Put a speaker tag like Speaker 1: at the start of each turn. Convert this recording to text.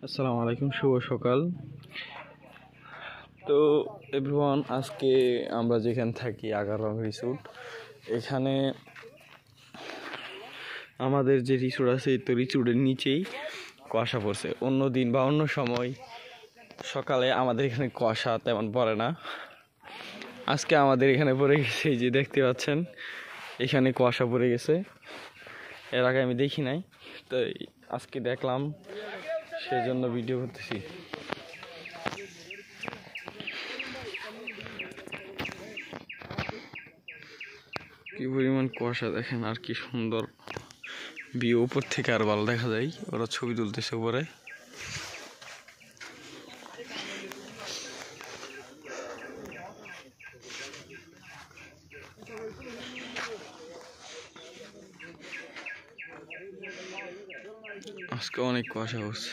Speaker 1: আসসালামু আলাইকুম, শুভ সকাল। তো এভরিওয়ান, আজকে আমরা যেখানে থাকি আগাররং রিসোর্ট, এখানে আমাদের যে রিসোর্ট আছে তো রিসোর্টের নিচেই কুয়াশা পড়ছে। অন্য দিন বা অন্য সময় সকালে আমাদের এখানে কুয়াশা তেমন পড়ে না। আজকে আমাদের এখানে পড়ে গেছে, এই যে দেখতে পাচ্ছেন এখানে কুয়াশা পড়ে গেছে। এর আগে আমি দেখি নাই, তো আজকে দেখলাম, সেজন্য ভিডিও করতেছি। কি পরিমাণ কুয়াশা দেখেন, আর কি সুন্দর ভিউ। উপর থেকে আর ভালো দেখা যায়, ওরা ছবি তুলতেছে উপরে। আজকে অনেক কুয়াশা হচ্ছে।